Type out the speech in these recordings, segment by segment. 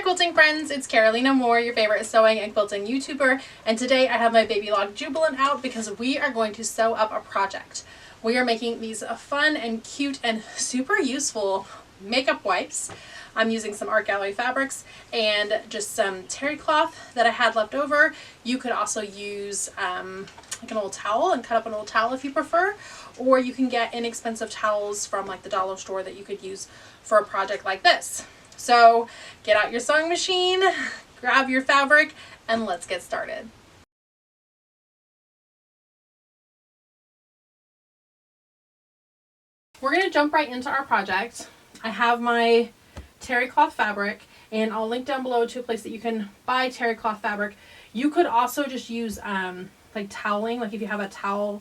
quilting friends, it's Carolina Moore, your favorite sewing and quilting YouTuber, and today I have my Baby Lock Jubilant out because we are going to sew up a project. We are making these fun and cute and super useful makeup wipes. I'm using some art gallery fabrics and just some terry cloth that I had left over. You could also use like an old towel and cut up an old towel if you prefer, or you can get inexpensive towels from like the dollar store that you could use for a project like this. So get out your sewing machine, grab your fabric, and let's get started. We're going to jump right into our project. I have my terry cloth fabric, and I'll link down below to a place that you can buy terry cloth fabric. You could also just use like toweling, like if you have a towel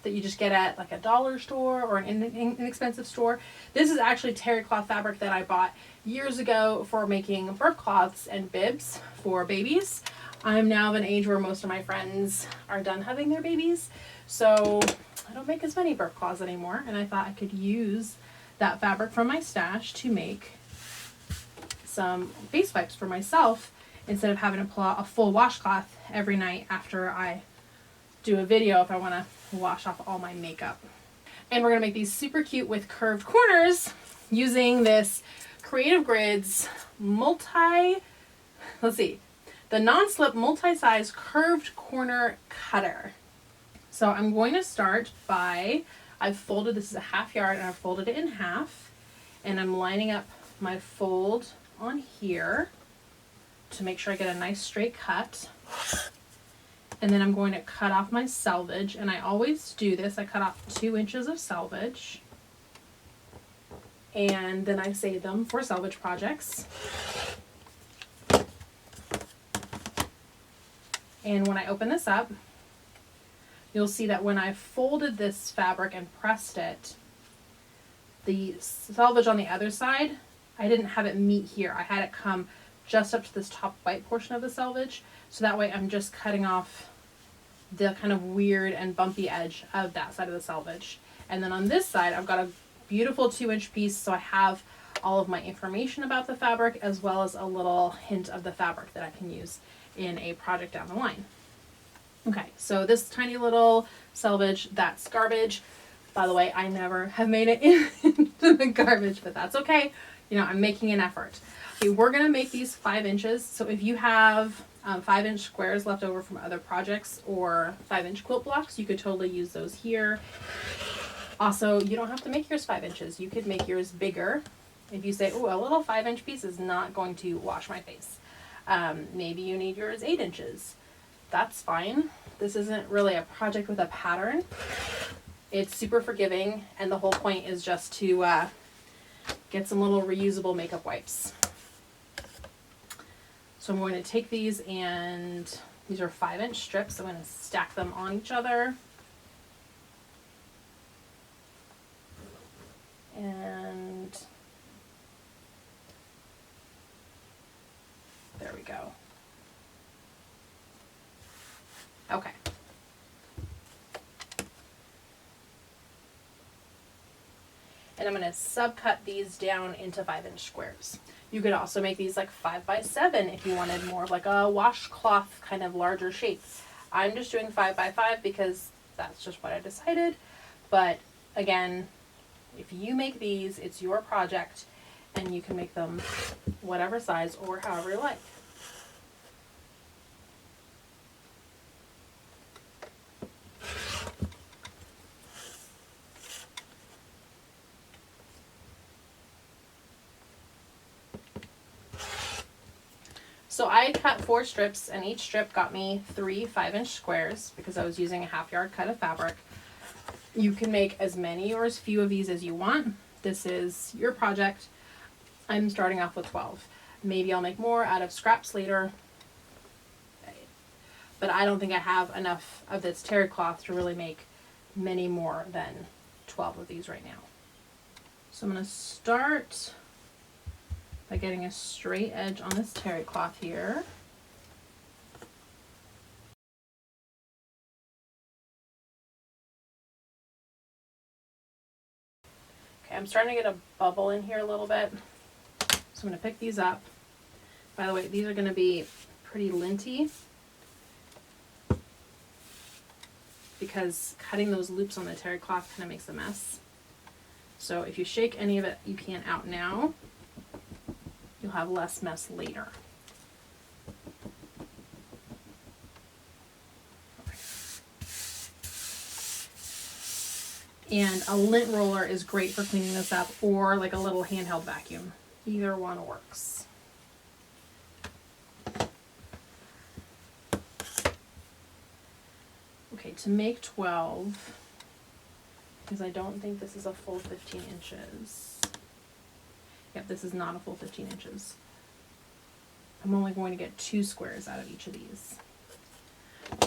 that you just get at like a dollar store or an inexpensive store. This is actually terry cloth fabric that I bought years ago for making burp cloths and bibs for babies. I'm now of an age where most of my friends are done having their babies, so I don't make as many burp cloths anymore, and I thought I could use that fabric from my stash to make some face wipes for myself instead of having to pull out a full washcloth every night after I do a video if I want to wash off all my makeup. And we're going to make these super cute with curved corners using this Creative Grids the non-slip multi-size curved corner cutter. So I'm going to start by, I've folded, this is a half yard, and I've folded it in half, and I'm lining up my fold on here to make sure I get a nice straight cut. And then I'm going to cut off my selvage, and I always do this. I cut off 2 inches of selvage, and then I save them for selvage projects. And when I open this up, you'll see that when I folded this fabric and pressed it, the selvage on the other side, I didn't have it meet here. I had it come just up to this top white portion of the selvage, so that way I'm just cutting off the kind of weird and bumpy edge of that side of the selvage. And then on this side, I've got a beautiful 2-inch piece, so I have all of my information about the fabric as well as a little hint of the fabric that I can use in a project down the line. Okay, so this tiny little selvage, that's garbage. By the way, I never have made it into the garbage, but that's okay. You know, I'm making an effort. Okay, we're gonna make these 5 inches. So if you have 5-inch squares left over from other projects or 5-inch quilt blocks, you could totally use those here. Also, you don't have to make yours 5 inches. You could make yours bigger. If you say, oh, a little 5-inch piece is not going to wash my face. Maybe you need yours 8 inches. That's fine. This isn't really a project with a pattern. It's super forgiving, and the whole point is just to get some little reusable makeup wipes. So I'm going to take these, and these are 5-inch strips. I'm going to stack them on each other. And there we go. Okay. And I'm going to subcut these down into 5-inch squares. You could also make these like 5 by 7 if you wanted more of like a washcloth kind of larger shape. I'm just doing 5 by 5 because that's just what I decided. But again, if you make these, it's your project, and you can make them whatever size or however you like. So I cut 4 strips, and each strip got me 3 5-inch squares because I was using a half yard cut of fabric. You can make as many or as few of these as you want. This is your project. I'm starting off with 12. Maybe I'll make more out of scraps later, but I don't think I have enough of this terry cloth to really make many more than 12 of these right now. So I'm going to start by getting a straight edge on this terry cloth here. Okay, I'm starting to get a bubble in here a little bit. So I'm going to pick these up. By the way, these are going to be pretty linty because cutting those loops on the terry cloth kind of makes a mess. So if you shake any of it you can out now, you'll have less mess later. And a lint roller is great for cleaning this up, or like a little handheld vacuum. Either one works. Okay, to make 12, because I don't think this is a full 15 inches. Yep, this is not a full 15 inches. I'm only going to get 2 squares out of each of these.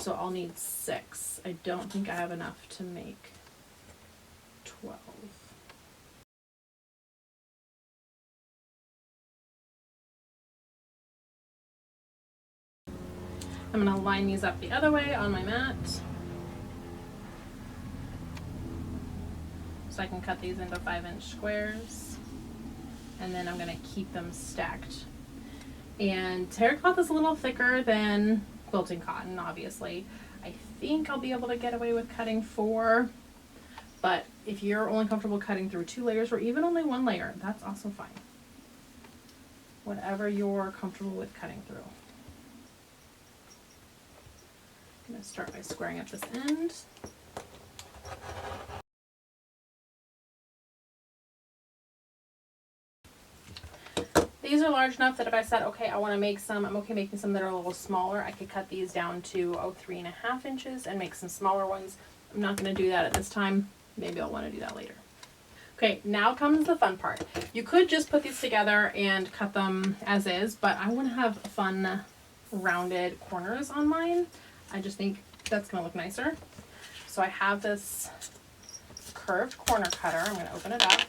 So I'll need 6. I don't think I have enough to make 12. I'm going to line these up the other way on my mat. So I can cut these into 5-inch squares. And then I'm going to keep them stacked. And terry cloth is a little thicker than quilting cotton, obviously. I think I'll be able to get away with cutting 4. But if you're only comfortable cutting through 2 layers or even only 1 layer, that's also fine. Whatever you're comfortable with cutting through. I'm going to start by squaring up this end. These are large enough that if I said, okay, I want to make some, I'm okay making some that are a little smaller, I could cut these down to 3.5 inches and make some smaller ones. I'm not going to do that at this time. Maybe I'll want to do that later. Okay, now comes the fun part. You could just put these together and cut them as is, but I want to have fun rounded corners on mine. I just think that's going to look nicer. So I have this curved corner cutter. I'm going to open it up.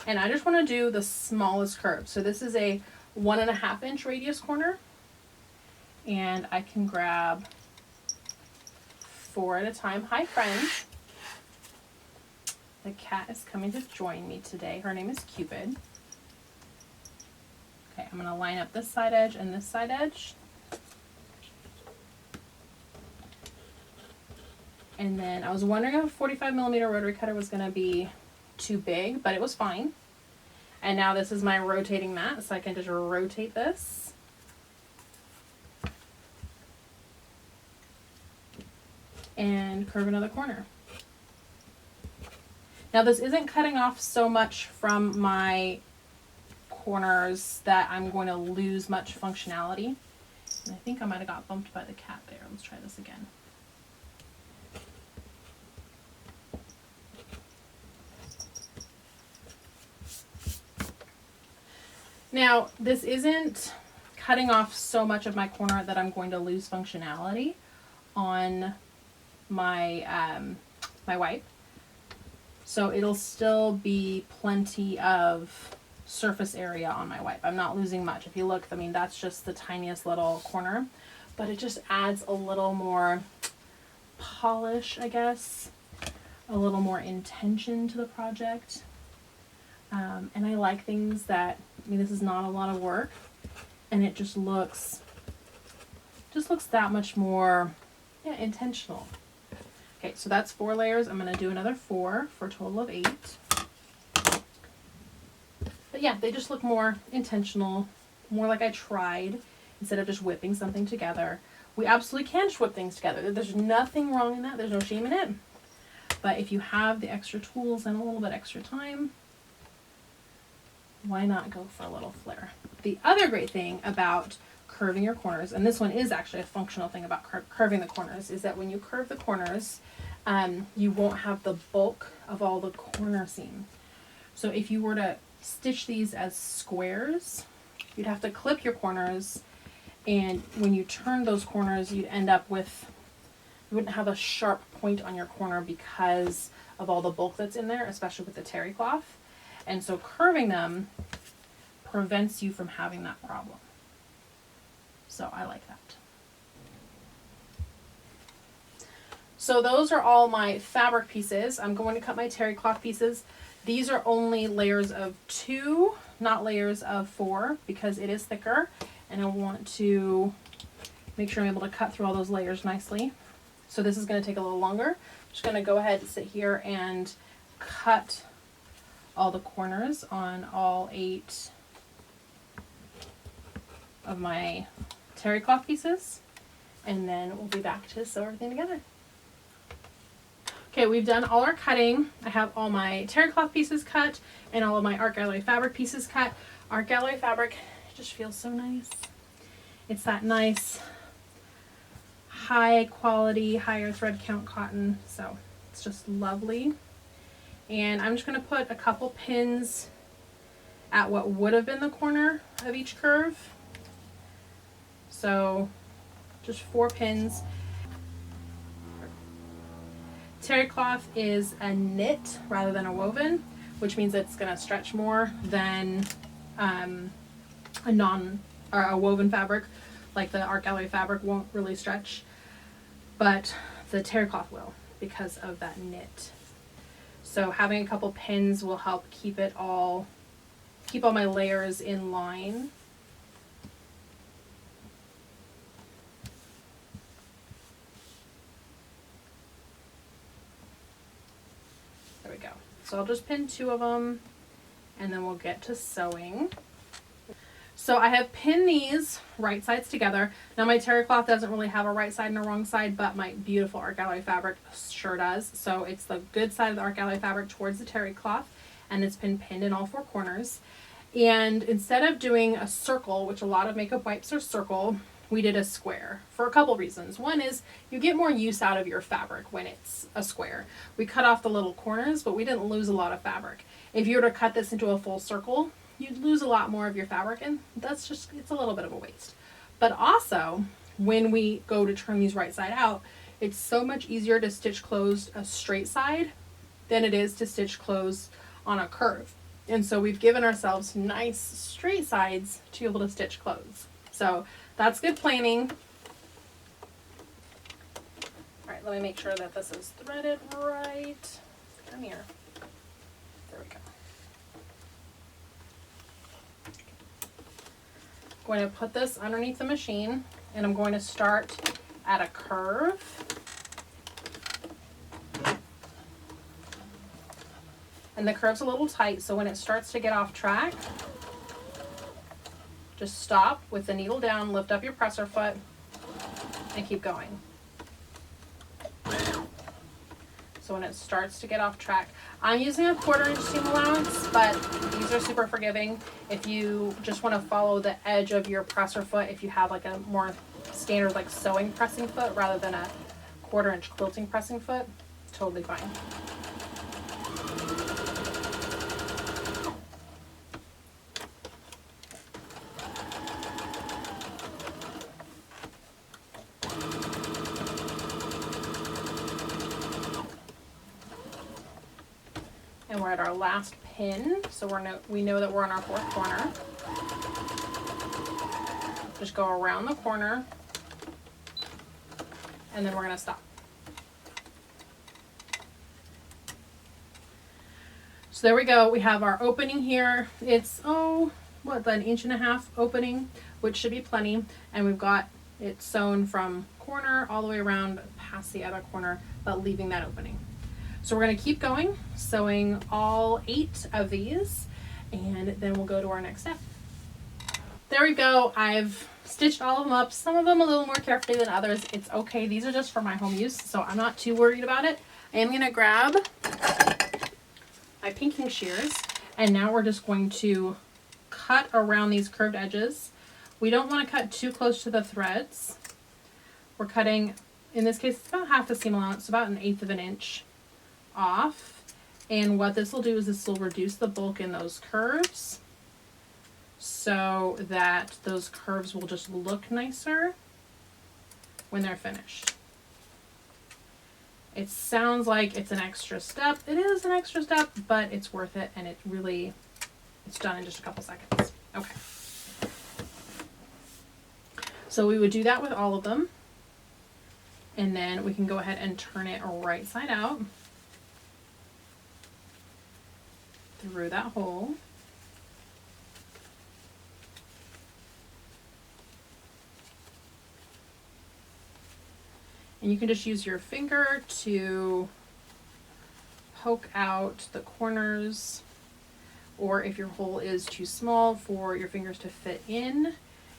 And I just want to do the smallest curve. So this is a 1.5 inch radius corner. And I can grab 4 at a time. Hi, friend. The cat is coming to join me today. Her name is Cupid. Okay, I'm going to line up this side edge and this side edge. And then I was wondering if a 45mm rotary cutter was going to be too big, but it was fine. And now this is my rotating mat, so I can just rotate this. And curve another corner. Now this isn't cutting off so much from my corners that I'm going to lose much functionality. And I think I might have got bumped by the cat there. Let's try this again. Now, this isn't cutting off so much of my corner that I'm going to lose functionality on my my wipe. So it'll still be plenty of surface area on my wipe. I'm not losing much. If you look, I mean, that's just the tiniest little corner, but it just adds a little more polish, I guess, a little more intention to the project. And I like things that, I mean, this is not a lot of work, and it just looks that much more, yeah, intentional. Okay, so that's 4 layers. I'm going to do another 4 for a total of 8. But yeah, they just look more intentional, more like I tried instead of just whipping something together. We absolutely can just whip things together. There's nothing wrong in that. There's no shame in it. But if you have the extra tools and a little bit extra time, why not go for a little flair? The other great thing about curving your corners, and this one is actually a functional thing about curving the corners, is that when you curve the corners, you won't have the bulk of all the corner seam. So if you were to stitch these as squares, you'd have to clip your corners, and when you turn those corners, you'd end up with, you wouldn't have a sharp point on your corner because of all the bulk that's in there, especially with the terry cloth. And so curving them prevents you from having that problem. So I like that. So those are all my fabric pieces. I'm going to cut my terry cloth pieces. These are only layers of 2, not layers of 4, because it is thicker. And I want to make sure I'm able to cut through all those layers nicely. So this is going to take a little longer. I'm just going to go ahead and sit here and cut all the corners on all 8 of my terry cloth pieces. And then we'll be back to sew everything together. Okay, we've done all our cutting. I have all my terry cloth pieces cut and all of my art gallery fabric pieces cut. Art gallery fabric just feels so nice. It's that nice high quality, higher thread count cotton, so it's just lovely. And I'm just going to put a couple pins at what would have been the corner of each curve. So just 4 pins. Terry cloth is a knit rather than a woven, which means it's going to stretch more than a woven fabric. Like the art gallery fabric won't really stretch, but the terry cloth will because of that knit. So having a couple pins will help keep all my layers in line. There we go. So I'll just pin 2 of them and then we'll get to sewing. So I have pinned these right sides together. Now my terry cloth doesn't really have a right side and a wrong side, but my beautiful art gallery fabric sure does. So it's the good side of the art gallery fabric towards the terry cloth, and it's been pinned in all 4 corners. And instead of doing a circle, which a lot of makeup wipes are circle, we did a square for a couple reasons. One is you get more use out of your fabric when it's a square. We cut off the little corners, but we didn't lose a lot of fabric. If you were to cut this into a full circle, you'd lose a lot more of your fabric, and that's just, it's a little bit of a waste. But also, when we go to turn these right side out, it's so much easier to stitch closed a straight side than it is to stitch closed on a curve. And so we've given ourselves nice straight sides to be able to stitch closed. So that's good planning. All right, let me make sure that this is threaded right. Come here. There we go. I'm going to put this underneath the machine, and I'm going to start at a curve. And the curve's a little tight, so when it starts to get off track, just stop with the needle down, lift up your presser foot, and keep going. So when it starts to get off track, I'm using a 1/4 inch seam allowance, but these are super forgiving. If you just want to follow the edge of your presser foot, if you have like a more standard like sewing pressing foot rather than a 1/4 inch quilting pressing foot, totally fine. And we're at our last pin, so we know that we're in our 4th corner. Just go around the corner, and then we're going to stop. So there we go. We have our opening here. It's, an 1.5 inch opening, which should be plenty. And we've got it sewn from corner all the way around past the other corner, but leaving that opening. So we're going to keep going, sewing all 8 of these, and then we'll go to our next step. There we go. I've stitched all of them up, some of them a little more carefully than others. It's okay. These are just for my home use, so I'm not too worried about it. I am going to grab my pinking shears, and now we're just going to cut around these curved edges. We don't want to cut too close to the threads. We're cutting, in this case, it's about half the seam allowance, about 1/8 of an inch off. And what this will do is this will reduce the bulk in those curves so that those curves will just look nicer when they're finished. It sounds like it's an extra step. It is an extra step, but it's worth it, and it's done in just a couple seconds. Okay. So we would do that with all of them. And then we can go ahead and turn it right side out through that hole. And you can just use your finger to poke out the corners, or if your hole is too small for your fingers to fit in,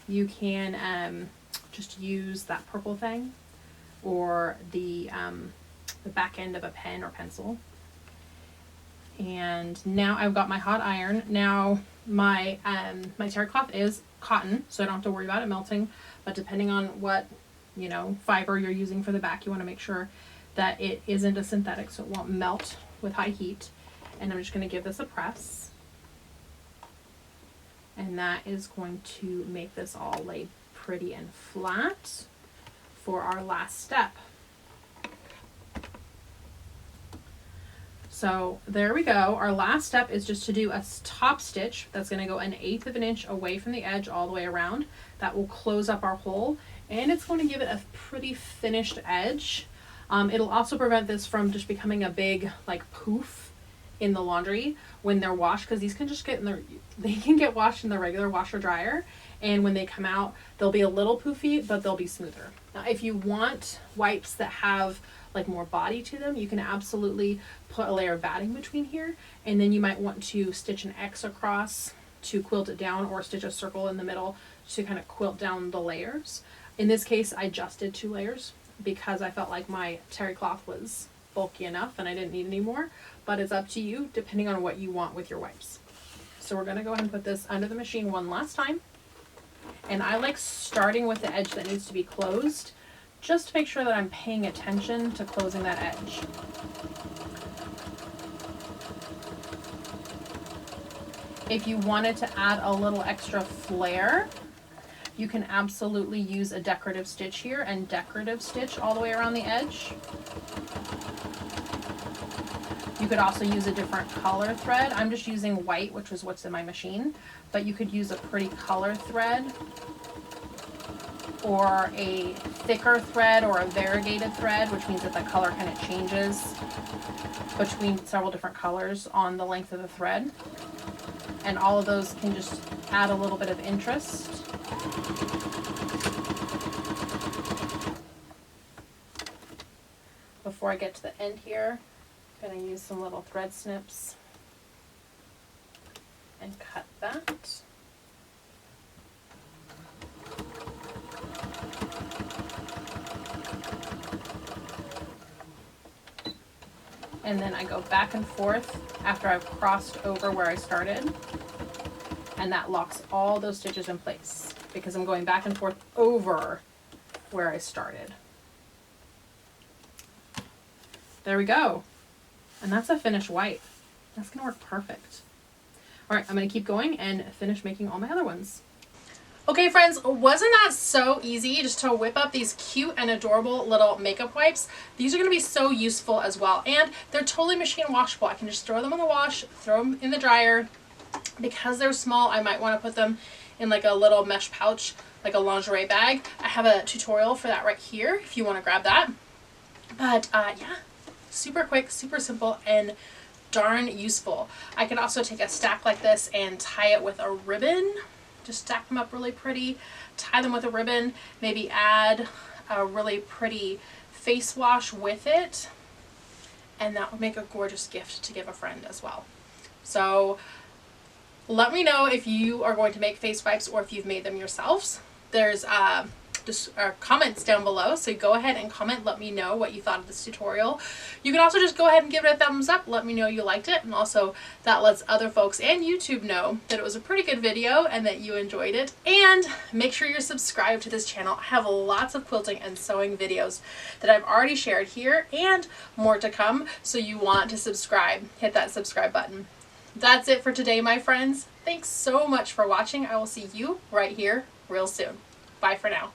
you can just use that purple thing or the back end of a pen or pencil. And now I've got my hot iron. Now my my terry cloth is cotton, so I don't have to worry about it melting, but depending on what, you know, fiber you're using for the back, you want to make sure that it isn't a synthetic so it won't melt with high heat. And I'm just going to give this a press, and that is going to make this all lay pretty and flat for our last step. So there we go. Our last step is just to do a top stitch that's going to go 1/8 of an inch away from the edge all the way around. That will close up our hole, and it's going to give it a pretty finished edge. It'll also prevent this from just becoming a big like poof in the laundry when they're washed, because these can just get they can get washed in the regular washer dryer, and when they come out they'll be a little poofy, but they'll be smoother. Now if you want wipes that have like more body to them, you can absolutely put a layer of batting between here, and then you might want to stitch an X across to quilt it down, or stitch a circle in the middle to kind of quilt down the layers. In this case I just did 2 layers because I felt like my terry cloth was bulky enough and I didn't need any more, but it's up to you depending on what you want with your wipes. So we're going to go ahead and put this under the machine one last time, and I like starting with the edge that needs to be closed, just to make sure that I'm paying attention to closing that edge. If you wanted to add a little extra flair, you can absolutely use a decorative stitch here and decorative stitch all the way around the edge. You could also use a different color thread. I'm just using white, which is what's in my machine, but you could use a pretty color thread, or a thicker thread, or a variegated thread, which means that the color kind of changes between several different colors on the length of the thread. And all of those can just add a little bit of interest. Before I get to the end here, I'm going to use some little thread snips and cut that. And then I go back and forth after I've crossed over where I started, and that locks all those stitches in place because I'm going back and forth over where I started. There we go. And that's a finished white. That's gonna work perfect. All right, I'm gonna keep going and finish making all my other ones. Okay friends, wasn't that so easy just to whip up these cute and adorable little makeup wipes? These are going to be so useful as well, and they're totally machine washable. I can just throw them in the wash, throw them in the dryer. Because they're small, I might want to put them in like a little mesh pouch, like a lingerie bag. I have a tutorial for that right here if you want to grab that. But yeah, super quick, super simple, and darn useful. I could also take a stack like this and tie it with a ribbon. Just stack them up really pretty, tie them with a ribbon, maybe add a really pretty face wash with it, and that would make a gorgeous gift to give a friend as well. So let me know if you are going to make face wipes or if you've made them yourselves. There's just comments down below, so go ahead and comment, let me know what you thought of this tutorial. You can also just go ahead and give it a thumbs up, let me know you liked it, and also that lets other folks and YouTube know that it was a pretty good video and that you enjoyed it. And make sure you're subscribed to this channel. I have lots of quilting and sewing videos that I've already shared here and more to come, so you want to subscribe. Hit that subscribe button. That's it for today, my friends. Thanks so much for watching. I will see you right here real soon. Bye for now.